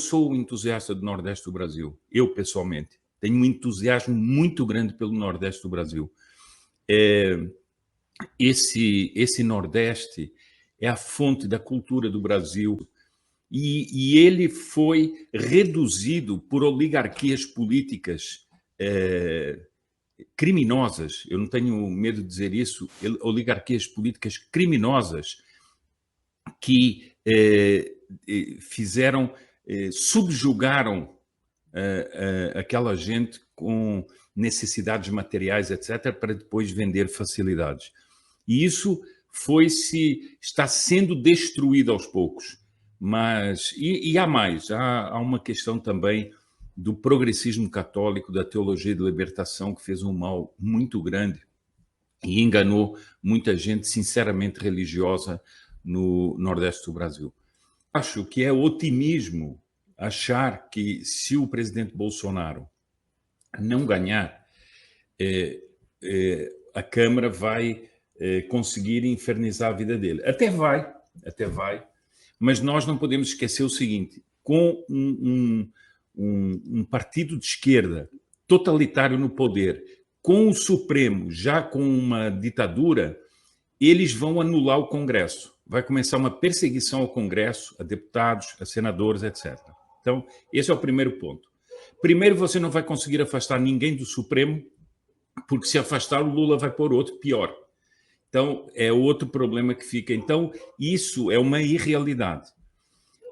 sou um entusiasta do Nordeste do Brasil, eu pessoalmente. Tenho um entusiasmo muito grande pelo Nordeste do Brasil. Esse Nordeste é a fonte da cultura do Brasil e ele foi reduzido por oligarquias políticas criminosas, eu não tenho medo de dizer isso, oligarquias políticas criminosas que subjugaram aquela gente com necessidades materiais, etc., para depois vender facilidades. E isso está sendo destruído aos poucos. Mas, e há mais, há uma questão também do progressismo católico, da teologia de libertação, que fez um mal muito grande e enganou muita gente sinceramente religiosa no Nordeste do Brasil. Acho que é otimismo achar que se o presidente Bolsonaro não ganhar, a Câmara vai conseguir infernizar a vida dele. Até vai, mas nós não podemos esquecer o seguinte, com um partido de esquerda totalitário no poder, com o Supremo já com uma ditadura, eles vão anular o Congresso. Vai começar uma perseguição ao Congresso, a deputados, a senadores, etc. Então, esse é o primeiro ponto. Primeiro, você não vai conseguir afastar ninguém do Supremo, porque se afastar, o Lula vai pôr outro pior. Então, é outro problema que fica. Então, isso é uma irrealidade.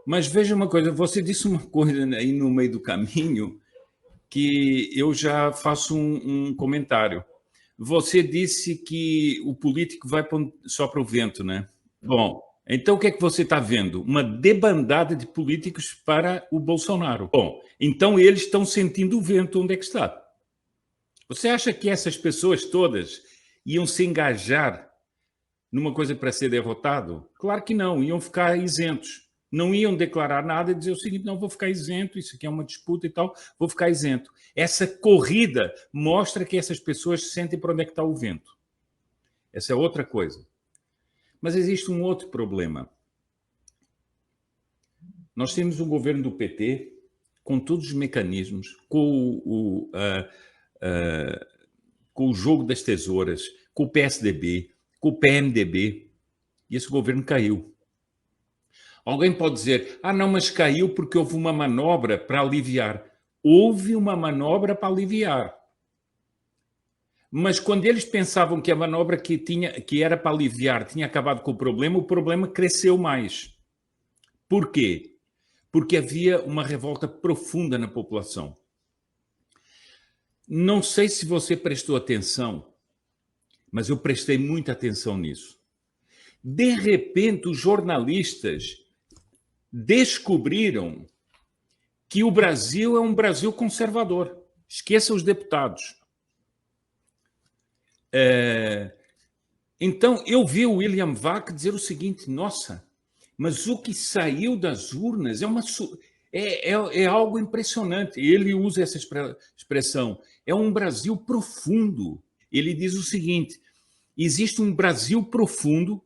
Mas veja uma coisa, você disse uma coisa aí no meio do caminho que eu já faço um comentário. Você disse que o político vai só para o vento, né? Bom, então o que é que você está vendo? Uma debandada de políticos para o Bolsonaro. Bom, então eles estão sentindo o vento onde é que está. Você acha que essas pessoas todas iam se engajar numa coisa para ser derrotado? Claro que não, iam ficar isentos. Não iam declarar nada e dizer o seguinte, não, vou ficar isento, isso aqui é uma disputa e tal, vou ficar isento. Essa corrida mostra que essas pessoas sentem para onde é que está o vento. Essa é outra coisa. Mas existe um outro problema. Nós temos um governo do PT com todos os mecanismos, com o jogo das tesouras, com o PSDB, com o PMDB, e esse governo caiu. Alguém pode dizer, não, mas caiu porque houve uma manobra para aliviar. Houve uma manobra para aliviar. Mas quando eles pensavam que a manobra que era para aliviar tinha acabado com o problema cresceu mais. Por quê? Porque havia uma revolta profunda na população. Não sei se você prestou atenção, mas eu prestei muita atenção nisso. De repente, os jornalistas descobriram que o Brasil é um Brasil conservador. Esqueça os deputados. Então, eu vi o William Vac dizer o seguinte, nossa, mas o que saiu das urnas é algo impressionante. Ele usa essa expressão, é um Brasil profundo. Ele diz o seguinte, existe um Brasil profundo,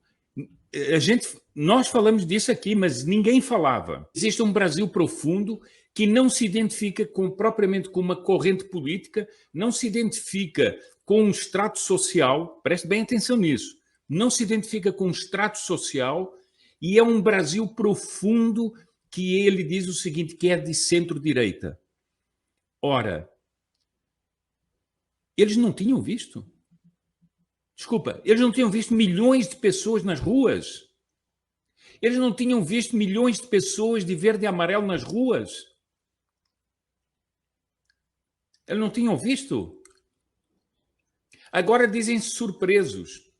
nós falamos disso aqui, mas ninguém falava. Existe um Brasil profundo que não se identifica propriamente com uma corrente política, não se identifica com um extrato social, preste bem atenção nisso, não se identifica com um extrato social e é um Brasil profundo que ele diz o seguinte, que é de centro-direita. Ora, eles não tinham visto? Desculpa, eles não tinham visto milhões de pessoas nas ruas? Eles não tinham visto milhões de pessoas de verde e amarelo nas ruas? Eles não tinham visto? Agora dizem-se surpresos.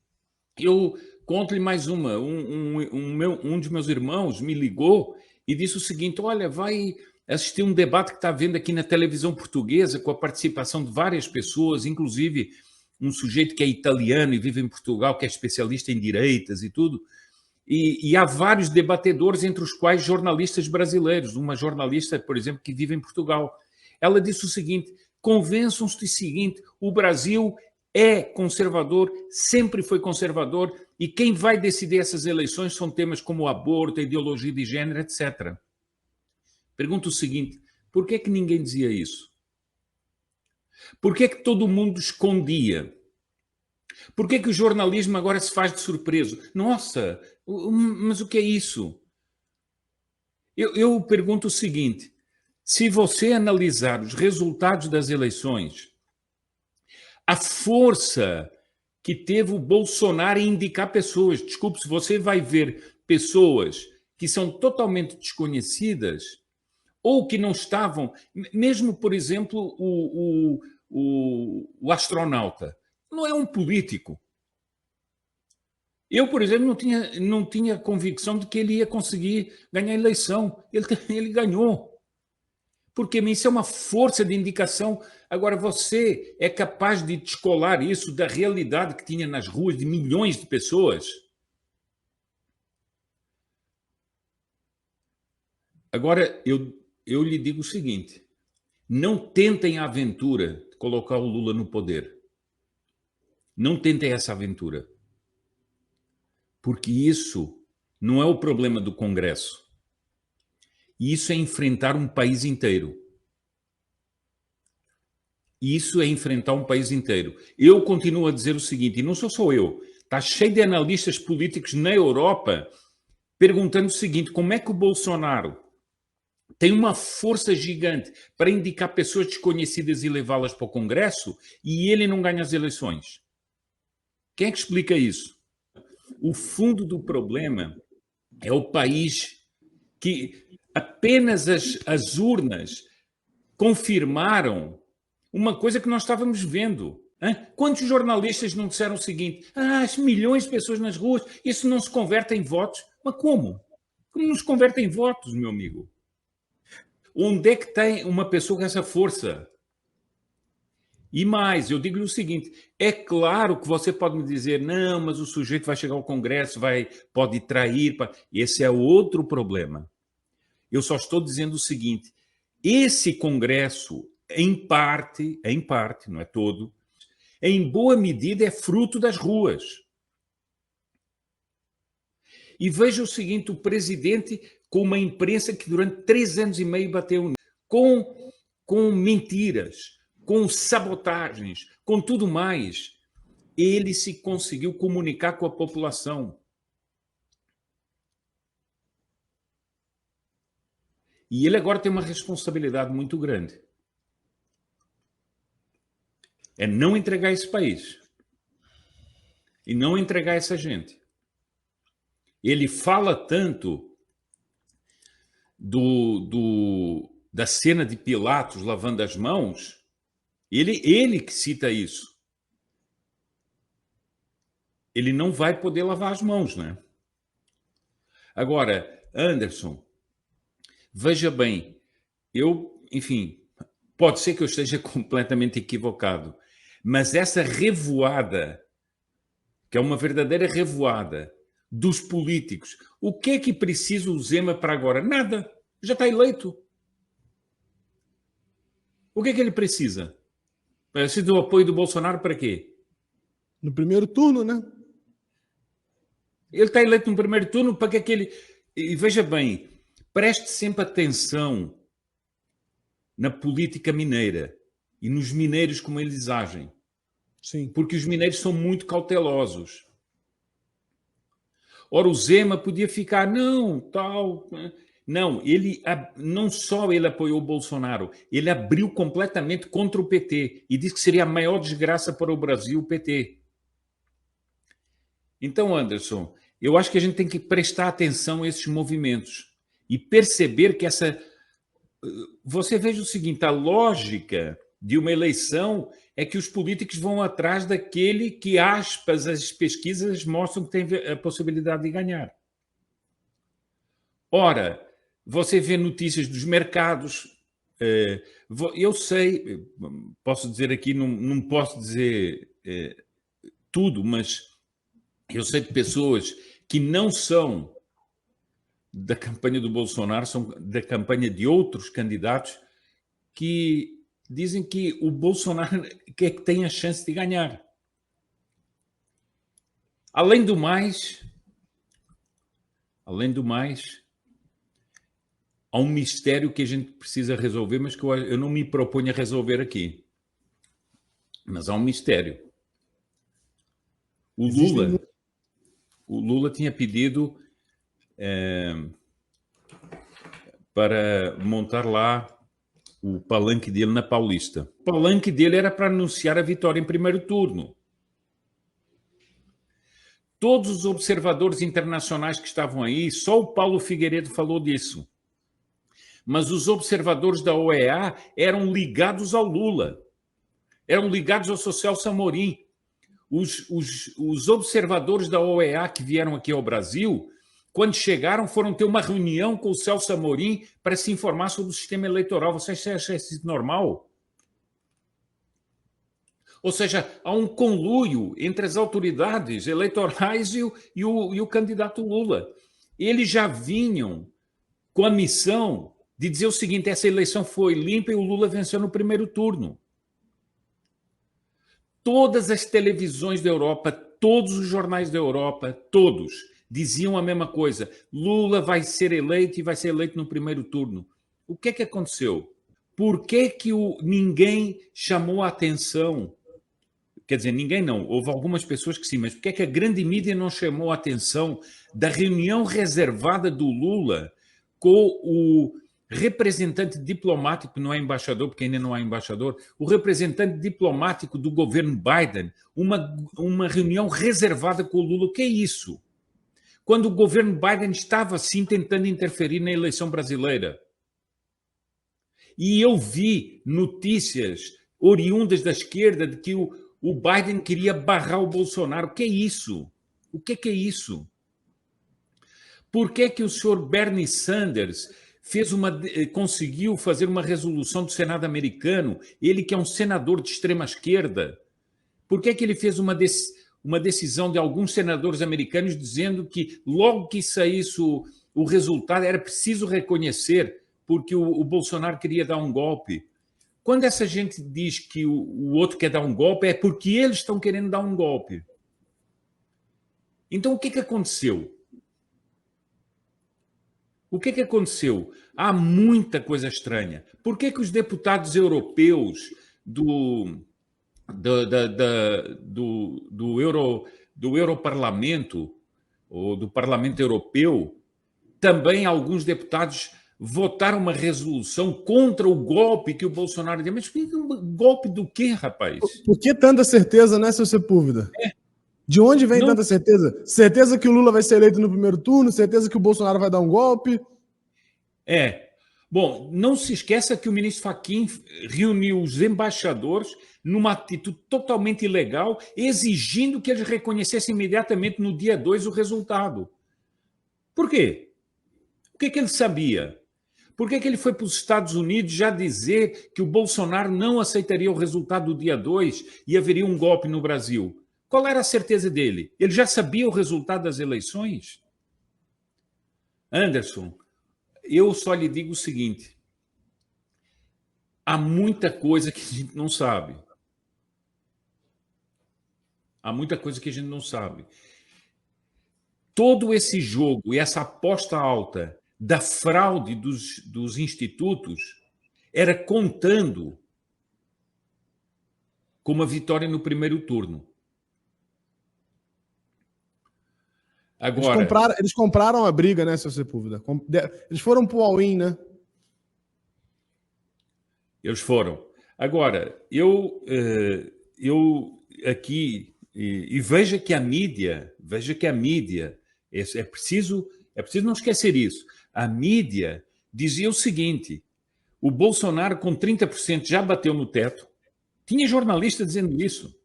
Eu conto-lhe mais uma. Um dos meus irmãos me ligou e disse o seguinte, olha, vai assistir um debate que está vendo aqui na televisão portuguesa com a participação de várias pessoas, inclusive um sujeito que é italiano e vive em Portugal, que é especialista em direitas e tudo. E há vários debatedores, entre os quais jornalistas brasileiros. Uma jornalista, por exemplo, que vive em Portugal. Ela disse o seguinte, convençam-se do seguinte, o Brasil é conservador, sempre foi conservador, e quem vai decidir essas eleições são temas como o aborto, a ideologia de gênero, etc. Pergunto o seguinte, por que é que ninguém dizia isso? Por que é que todo mundo escondia? Por que é que o jornalismo agora se faz de surpreso? Nossa, mas o que é isso? Eu pergunto o seguinte, se você analisar os resultados das eleições, a força que teve o Bolsonaro em indicar pessoas, desculpe, se você vai ver pessoas que são totalmente desconhecidas ou que não estavam, mesmo, por exemplo, o astronauta, não é um político. Eu, por exemplo, não tinha convicção de que ele ia conseguir ganhar a eleição. Ele ganhou. Porque isso é uma força de indicação. Agora, você é capaz de descolar isso da realidade que tinha nas ruas de milhões de pessoas? Agora, eu lhe digo o seguinte, não tentem a aventura de colocar o Lula no poder. Não tentem essa aventura. Porque isso não é o problema do Congresso. Isso é enfrentar um país inteiro. Isso é enfrentar um país inteiro. Eu continuo a dizer o seguinte, e não sou só eu, está cheio de analistas políticos na Europa perguntando o seguinte, como é que o Bolsonaro tem uma força gigante para indicar pessoas desconhecidas e levá-las para o Congresso e ele não ganha as eleições? Quem é que explica isso? O fundo do problema é o país que apenas as urnas confirmaram uma coisa que nós estávamos vendo. Quantos jornalistas não disseram o seguinte? As milhões de pessoas nas ruas, isso não se converte em votos. Mas como? Como não se converte em votos, meu amigo? Onde é que tem uma pessoa com essa força? E mais, eu digo-lhe o seguinte, é claro que você pode me dizer, não, mas o sujeito vai chegar ao Congresso, pode trair. Esse é outro problema. Eu só estou dizendo o seguinte, esse Congresso, em parte, não é todo, em boa medida é fruto das ruas. E veja o seguinte, o presidente com uma imprensa que durante 3 anos e meio bateu com mentiras, com sabotagens, com tudo mais, ele se conseguiu comunicar com a população. E ele agora tem uma responsabilidade muito grande. É não entregar esse país. E não entregar essa gente. Ele fala tanto da cena de Pilatos lavando as mãos, ele que cita isso. Ele não vai poder lavar as mãos, né? Agora, Anderson, veja bem, enfim, pode ser que eu esteja completamente equivocado, mas essa revoada, que é uma verdadeira revoada dos políticos, o que é que precisa o Zema para agora? Nada, já está eleito. O que é que ele precisa? Precisa do apoio do Bolsonaro para quê? No primeiro turno, né? Ele está eleito no primeiro turno para que aquele... E veja bem, preste sempre atenção na política mineira e nos mineiros como eles agem. Sim. Porque os mineiros são muito cautelosos. Ora, o Zema podia ficar, não, tal... Não, não só ele apoiou o Bolsonaro, ele abriu completamente contra o PT e disse que seria a maior desgraça para o Brasil o PT. Então, Anderson, eu acho que a gente tem que prestar atenção a esses movimentos e perceber que você veja o seguinte, a lógica de uma eleição é que os políticos vão atrás daquele que, aspas, as pesquisas mostram que tem a possibilidade de ganhar. Ora, você vê notícias dos mercados, eu sei, posso dizer aqui, não posso dizer tudo, mas eu sei de pessoas que não são da campanha do Bolsonaro, são da campanha de outros candidatos que dizem que o Bolsonaro é que tem a chance de ganhar. Além do mais, há um mistério que a gente precisa resolver, mas que eu não me proponho a resolver aqui. Mas há um mistério. O Lula tinha pedido para montar lá o palanque dele na Paulista. O palanque dele era para anunciar a vitória em primeiro turno. Todos os observadores internacionais que estavam aí, só o Paulo Figueiredo falou disso. Mas os observadores da OEA eram ligados ao Lula, eram ligados ao Celso Amorim. Os observadores da OEA que vieram aqui ao Brasil, quando chegaram, foram ter uma reunião com o Celso Amorim para se informar sobre o sistema eleitoral. Você acha isso normal? Ou seja, há um conluio entre as autoridades eleitorais e o candidato Lula. Eles já vinham com a missão de dizer o seguinte: essa eleição foi limpa e o Lula venceu no primeiro turno. Todas as televisões da Europa, todos os jornais da Europa, todos diziam a mesma coisa: Lula vai ser eleito e vai ser eleito no primeiro turno. O que é que aconteceu? Por que ninguém chamou a atenção? Quer dizer, ninguém não, houve algumas pessoas que sim, mas por que é que a grande mídia não chamou a atenção da reunião reservada do Lula com o representante diplomático, não é embaixador, porque ainda não há embaixador, o representante diplomático do governo Biden, uma reunião reservada com o Lula? O que é isso? Quando o governo Biden estava, sim, tentando interferir na eleição brasileira. E eu vi notícias oriundas da esquerda de que o Biden queria barrar o Bolsonaro. O que é isso? O que é isso? Por que o senhor Bernie Sanders conseguiu fazer uma resolução do Senado americano, ele que é um senador de extrema esquerda? Por que ele fez uma decisão de alguns senadores americanos dizendo que logo que saísse o resultado era preciso reconhecer porque o Bolsonaro queria dar um golpe? Quando essa gente diz que o outro quer dar um golpe, é porque eles estão querendo dar um golpe. Então, o que aconteceu? O que aconteceu? Há muita coisa estranha. Por que os deputados europeus do Europarlamento, ou do Parlamento Europeu, também alguns deputados votaram uma resolução contra o golpe que o Bolsonaro deu? Mas golpe do quê, rapaz? Por que tanta certeza, né, seu Sepúlveda? De onde vem tanta certeza? Certeza que o Lula vai ser eleito no primeiro turno? Certeza que o Bolsonaro vai dar um golpe? Bom, não se esqueça que o ministro Fachin reuniu os embaixadores numa atitude totalmente ilegal, exigindo que eles reconhecessem imediatamente no dia 2 o resultado. Por quê? O que ele sabia? Por que ele foi para os Estados Unidos já dizer que o Bolsonaro não aceitaria o resultado do dia 2 e haveria um golpe no Brasil? Qual era a certeza dele? Ele já sabia o resultado das eleições? Anderson, eu só lhe digo o seguinte: há muita coisa que a gente não sabe. Há muita coisa que a gente não sabe. Todo esse jogo e essa aposta alta da fraude dos institutos era contando com uma vitória no primeiro turno. Agora, eles compraram a briga, né, seu Sepúlveda? Eles foram pro all-in, né? Eles foram. Agora, eu aqui, e veja que a mídia, é preciso não esquecer isso. A mídia dizia o seguinte: o Bolsonaro com 30% já bateu no teto. Tinha jornalista dizendo isso.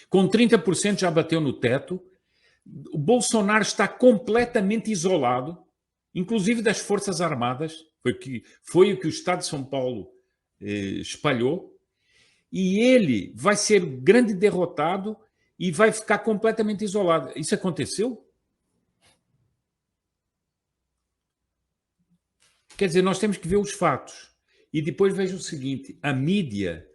Com 30% já bateu no teto. O Bolsonaro está completamente isolado, inclusive das Forças Armadas. Foi o que o Estado de São Paulo espalhou. E ele vai ser grande derrotado e vai ficar completamente isolado. Isso aconteceu? Quer dizer, nós temos que ver os fatos. E depois veja o seguinte: a mídia,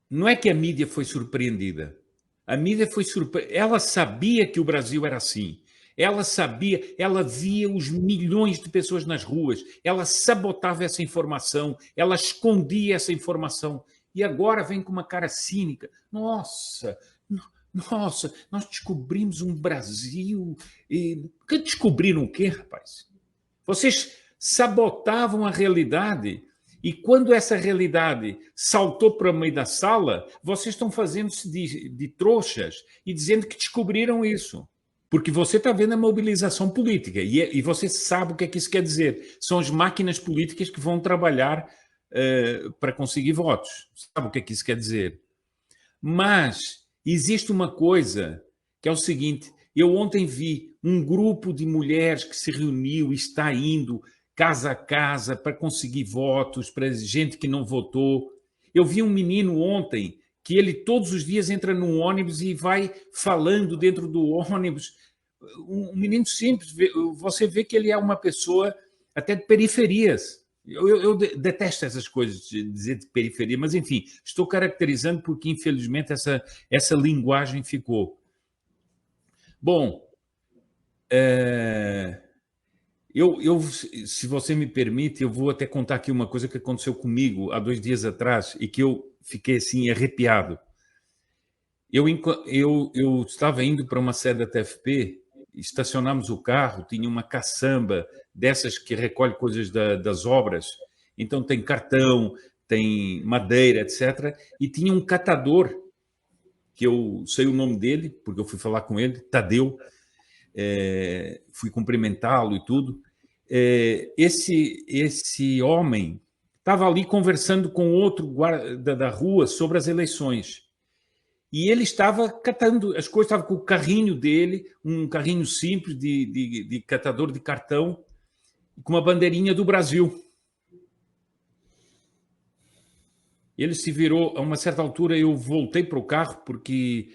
não é que a mídia foi surpreendida. A mídia foi surpreendida. Ela sabia que o Brasil era assim. Ela sabia, ela via os milhões de pessoas nas ruas, ela sabotava essa informação, ela escondia essa informação. E agora vem com uma cara cínica. Nossa, nossa, nós descobrimos um Brasil. Que descobriram o quê, rapaz? Vocês sabotavam a realidade. E quando essa realidade saltou para o meio da sala, vocês estão fazendo-se de trouxas e dizendo que descobriram isso. Porque você está vendo a mobilização política e você sabe o que é que isso quer dizer. São as máquinas políticas que vão trabalhar para conseguir votos. Sabe o que é que isso quer dizer? Mas existe uma coisa que é o seguinte: eu ontem vi um grupo de mulheres que se reuniu e está indo casa a casa para conseguir votos, para gente que não votou. Eu vi um menino ontem que ele todos os dias entra num ônibus e vai falando dentro do ônibus. Um menino simples, você vê que ele é uma pessoa até de periferias. Eu detesto essas coisas de dizer de periferia, mas enfim, estou caracterizando porque infelizmente essa linguagem ficou. Bom, se você me permite, eu vou até contar aqui uma coisa que aconteceu comigo há 2 dias atrás e que eu fiquei assim arrepiado. Eu estava indo para uma sede da TFP, estacionamos o carro, tinha uma caçamba dessas que recolhe coisas das obras, então tem cartão, tem madeira, etc. E tinha um catador, que eu sei o nome dele, porque eu fui falar com ele, Tadeu, fui cumprimentá-lo e tudo. Esse homem estava ali conversando com outro guarda da rua sobre as eleições. E ele estava catando as coisas, estava com o carrinho dele, um carrinho simples de catador de cartão, com uma bandeirinha do Brasil. Ele se virou, a uma certa altura eu voltei para o carro, porque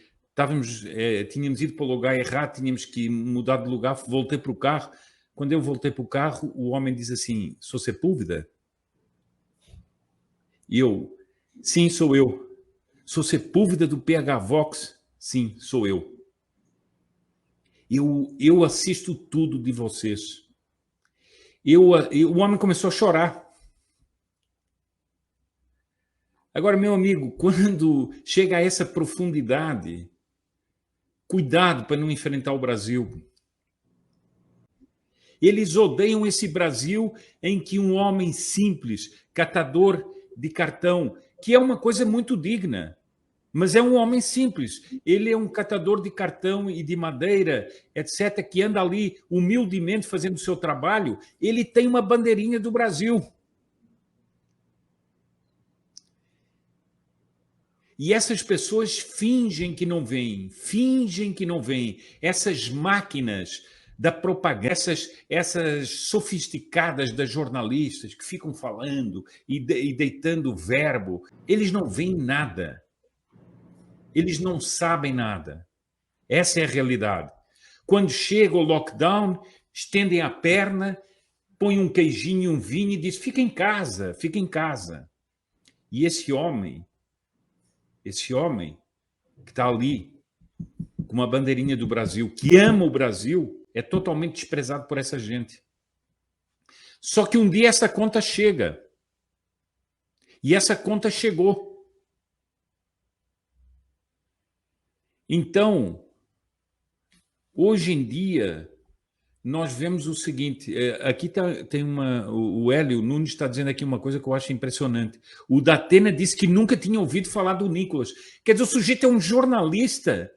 tínhamos ido para o lugar errado, tínhamos que mudar de lugar, voltei para o carro. Quando eu voltei para o carro, o homem diz assim: "Sou Sepúlveda?" E eu: "Sim, sou eu." "Sou Sepúlveda do PH Vox?" "Sim, sou eu." Eu assisto tudo de vocês. O homem começou a chorar. Agora, meu amigo, quando chega a essa profundidade, cuidado para não enfrentar o Brasil. Eles odeiam esse Brasil em que um homem simples, catador de cartão, que é uma coisa muito digna, mas é um homem simples. Ele é um catador de cartão e de madeira, etc., que anda ali humildemente fazendo o seu trabalho. Ele tem uma bandeirinha do Brasil. E essas pessoas fingem que não veem, fingem que não veem. Essas máquinas da propaganda, essas sofisticadas das jornalistas que ficam falando e deitando verbo, eles não veem nada. Eles não sabem nada. Essa é a realidade. Quando chega o lockdown, estendem a perna, põem um queijinho e um vinho e dizem: fica em casa, fica em casa. E esse homem que está ali com uma bandeirinha do Brasil, que ama o Brasil, é totalmente desprezado por essa gente. Só que um dia essa conta chega. E essa conta chegou. Então, hoje em dia, nós vemos o seguinte, aqui tem o Hélio Nunes está dizendo aqui uma coisa que eu acho impressionante. O Datena disse que nunca tinha ouvido falar do Nicolas. Quer dizer, o sujeito é um jornalista,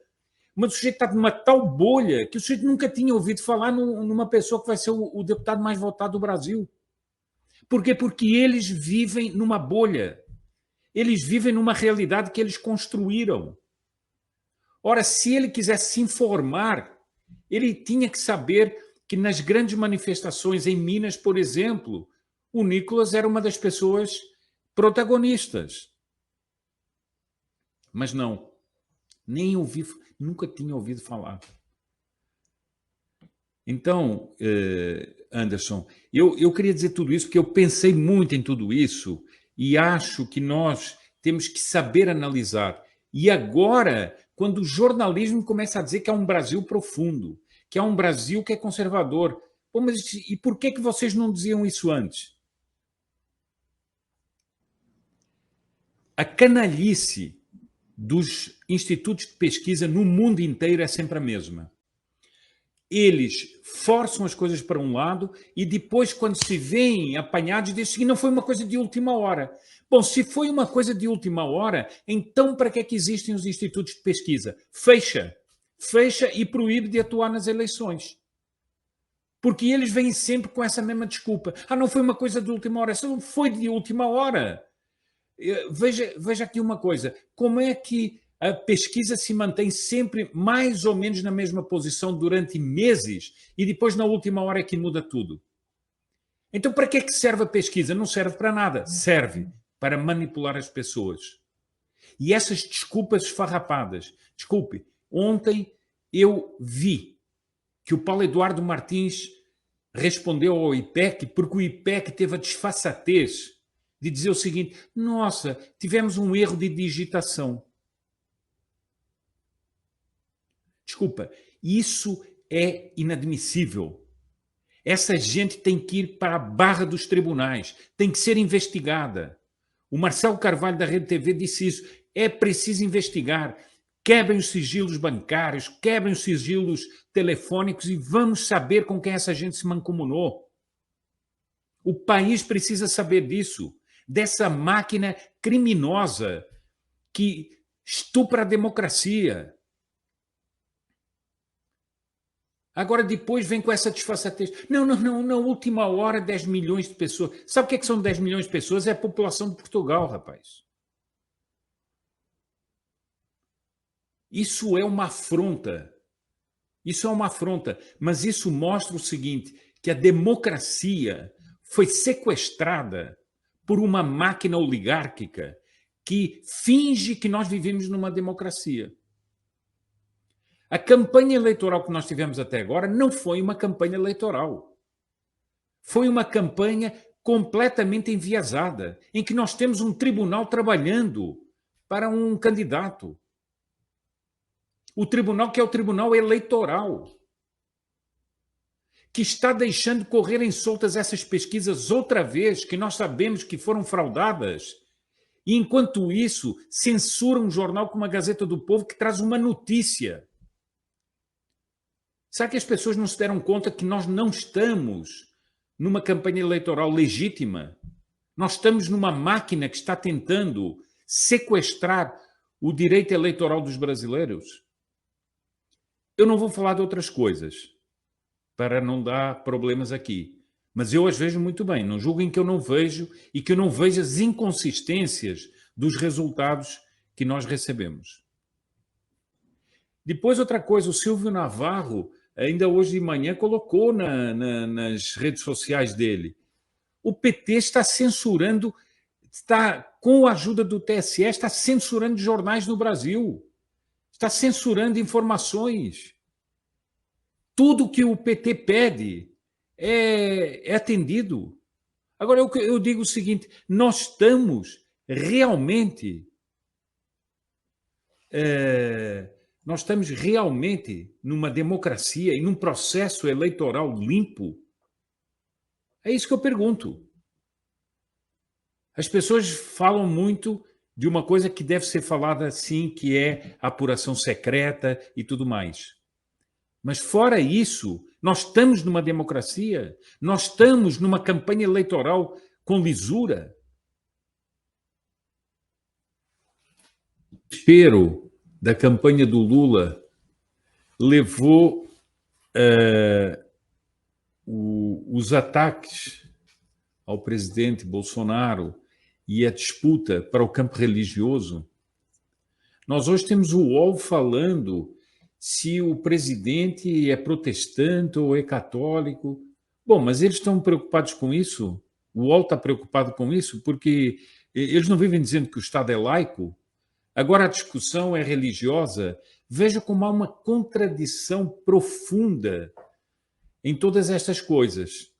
mas o sujeito está numa tal bolha que o sujeito nunca tinha ouvido falar numa pessoa que vai ser o deputado mais votado do Brasil. Por quê? Porque eles vivem numa bolha. Eles vivem numa realidade que eles construíram. Ora, se ele quisesse se informar, ele tinha que saber que nas grandes manifestações em Minas, por exemplo, o Nicolas era uma das pessoas protagonistas. Mas não, nunca tinha ouvido falar. Então, Anderson, eu queria dizer tudo isso porque eu pensei muito em tudo isso e acho que nós temos que saber analisar. E agora, quando o jornalismo começa a dizer que é um Brasil profundo, que há um Brasil que é conservador. Pô, mas e por que vocês não diziam isso antes? A canalice dos institutos de pesquisa no mundo inteiro é sempre a mesma. Eles forçam as coisas para um lado e depois, quando se veem apanhados, dizem que não foi uma coisa de última hora. Bom, se foi uma coisa de última hora, então para que é que existem os institutos de pesquisa? Fecha e proíbe de atuar nas eleições. Porque eles vêm sempre com essa mesma desculpa. Ah, não foi uma coisa de última hora. Isso não foi de última hora. Veja aqui uma coisa. Como é que a pesquisa se mantém sempre mais ou menos na mesma posição durante meses e depois na última hora é que muda tudo? Então, para que é que serve a pesquisa? Não serve para nada. Serve para manipular as pessoas. E essas desculpas esfarrapadas. Desculpe, ontem eu vi que o Paulo Eduardo Martins respondeu ao IPEC porque o IPEC teve a desfaçatez de dizer o seguinte: nossa, tivemos um erro de digitação. Desculpa, isso é inadmissível. Essa gente tem que ir para a barra dos tribunais, tem que ser investigada. O Marcelo Carvalho da Rede TV disse isso. É preciso investigar. Quebrem os sigilos bancários, quebrem os sigilos telefônicos e vamos saber com quem essa gente se mancomunou. O país precisa saber disso, dessa máquina criminosa que estupra a democracia. Agora depois vem com essa desfaçatez. Não, na última hora 10 milhões de pessoas. Sabe o que são 10 milhões de pessoas? É a população de Portugal, rapaz. Isso é uma afronta. Isso é uma afronta. Mas isso mostra o seguinte, que a democracia foi sequestrada por uma máquina oligárquica que finge que nós vivemos numa democracia. A campanha eleitoral que nós tivemos até agora não foi uma campanha eleitoral. Foi uma campanha completamente enviesada, em que nós temos um tribunal trabalhando para um candidato. O tribunal que é o tribunal eleitoral, que está deixando correrem soltas essas pesquisas outra vez, que nós sabemos que foram fraudadas, e enquanto isso censura um jornal como a Gazeta do Povo que traz uma notícia. Será que as pessoas não se deram conta que nós não estamos numa campanha eleitoral legítima? Nós estamos numa máquina que está tentando sequestrar o direito eleitoral dos brasileiros? Eu não vou falar de outras coisas, para não dar problemas aqui. Mas eu as vejo muito bem. Não julguem que eu não vejo e que eu não vejo as inconsistências dos resultados que nós recebemos. Depois, outra coisa, o Silvio Navarro, ainda hoje de manhã, colocou nas redes sociais dele. O PT está censurando, com a ajuda do TSE, está censurando jornais no Brasil. Está censurando informações. Tudo que o PT pede é atendido. Agora, eu digo o seguinte, nós estamos realmente numa democracia e num processo eleitoral limpo? É isso que eu pergunto. As pessoas falam muito de uma coisa que deve ser falada assim, que é a apuração secreta e tudo mais. Mas fora isso, nós estamos numa democracia, nós estamos numa campanha eleitoral com lisura. O desespero da campanha do Lula levou os ataques ao presidente Bolsonaro e a disputa para o campo religioso. Nós hoje temos o UOL falando se o presidente é protestante ou é católico. Bom, mas eles estão preocupados com isso? O UOL está preocupado com isso? Porque eles não vivem dizendo que o Estado é laico? Agora a discussão é religiosa. Veja como há uma contradição profunda em todas estas coisas.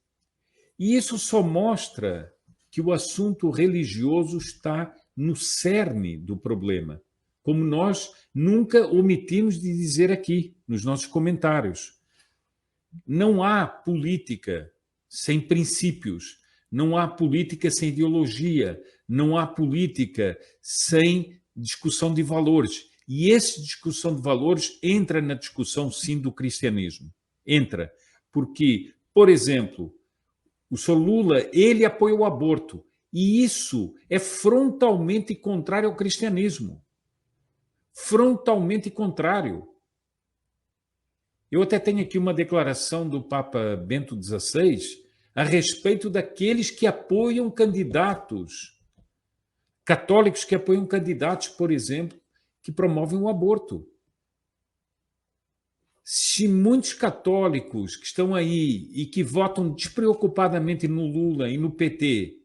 E isso só mostra que o assunto religioso está no cerne do problema, como nós nunca omitimos de dizer aqui, nos nossos comentários. Não há política sem princípios, não há política sem ideologia, não há política sem discussão de valores. E essa discussão de valores entra na discussão, sim, do cristianismo. Entra. Porque, por exemplo, o Sr. Lula, ele apoia o aborto. E isso é frontalmente contrário ao cristianismo. Frontalmente contrário. Eu até tenho aqui uma declaração do Papa Bento XVI a respeito daqueles que apoiam candidatos, católicos que apoiam candidatos, por exemplo, que promovem o aborto. Se muitos católicos que estão aí e que votam despreocupadamente no Lula e no PT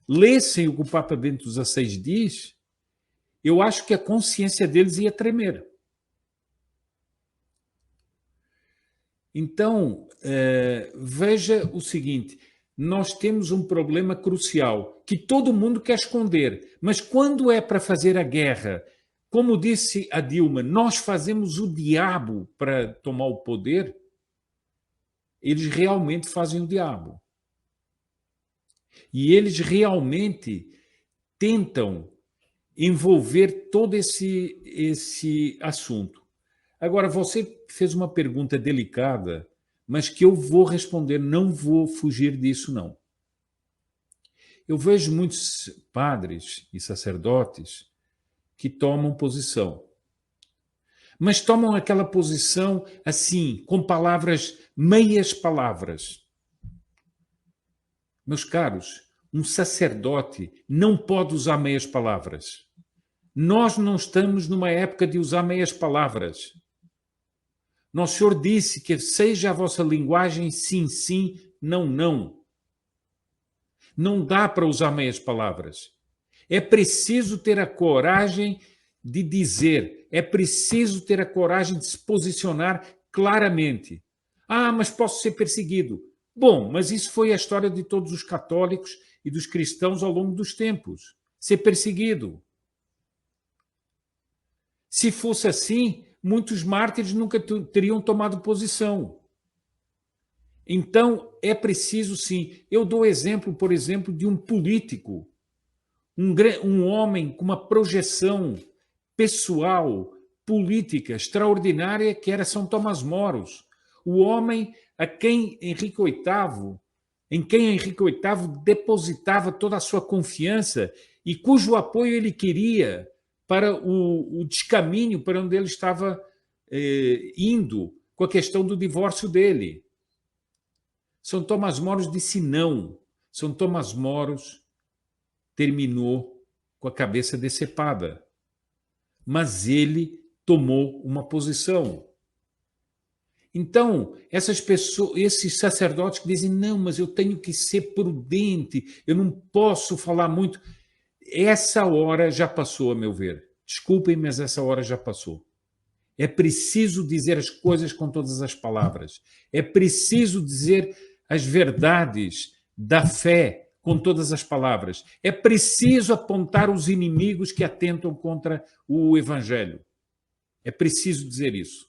lessem o que o Papa Bento XVI diz, eu acho que a consciência deles ia tremer. Então, veja o seguinte, nós temos um problema crucial que todo mundo quer esconder, mas quando é para fazer a guerra, como disse a Dilma, nós fazemos o diabo para tomar o poder, eles realmente fazem o diabo. E eles realmente tentam envolver todo esse assunto. Agora, você fez uma pergunta delicada, mas que eu vou responder, não vou fugir disso, não. Eu vejo muitos padres e sacerdotes que tomam posição. Mas tomam aquela posição assim, com palavras, meias palavras. Meus caros, um sacerdote não pode usar meias palavras. Nós não estamos numa época de usar meias palavras. Nosso Senhor disse que seja a vossa linguagem sim, sim, não, não. Não dá para usar meias palavras. É preciso ter a coragem de dizer, é preciso ter a coragem de se posicionar claramente. Ah, mas posso ser perseguido. Bom, mas isso foi a história de todos os católicos e dos cristãos ao longo dos tempos. Ser perseguido. Se fosse assim, muitos mártires nunca teriam tomado posição. Então, é preciso sim. Eu dou exemplo, por exemplo, de um político, um homem com uma projeção pessoal, política extraordinária, que era São Tomás Moros. O homem a quem Henrique VIII, em quem Henrique VIII depositava toda a sua confiança e cujo apoio ele queria para o descaminho para onde ele estava indo com a questão do divórcio dele. São Tomás Moros disse não. São Tomás Moros terminou com a cabeça decepada. Mas ele tomou uma posição. Então, essas pessoas, esses sacerdotes que dizem, não, mas eu tenho que ser prudente, eu não posso falar muito. Essa hora já passou, a meu ver. Desculpem, mas essa hora já passou. É preciso dizer as coisas com todas as palavras. É preciso dizer as verdades da fé com todas as palavras. É preciso apontar os inimigos que atentam contra o Evangelho. É preciso dizer isso.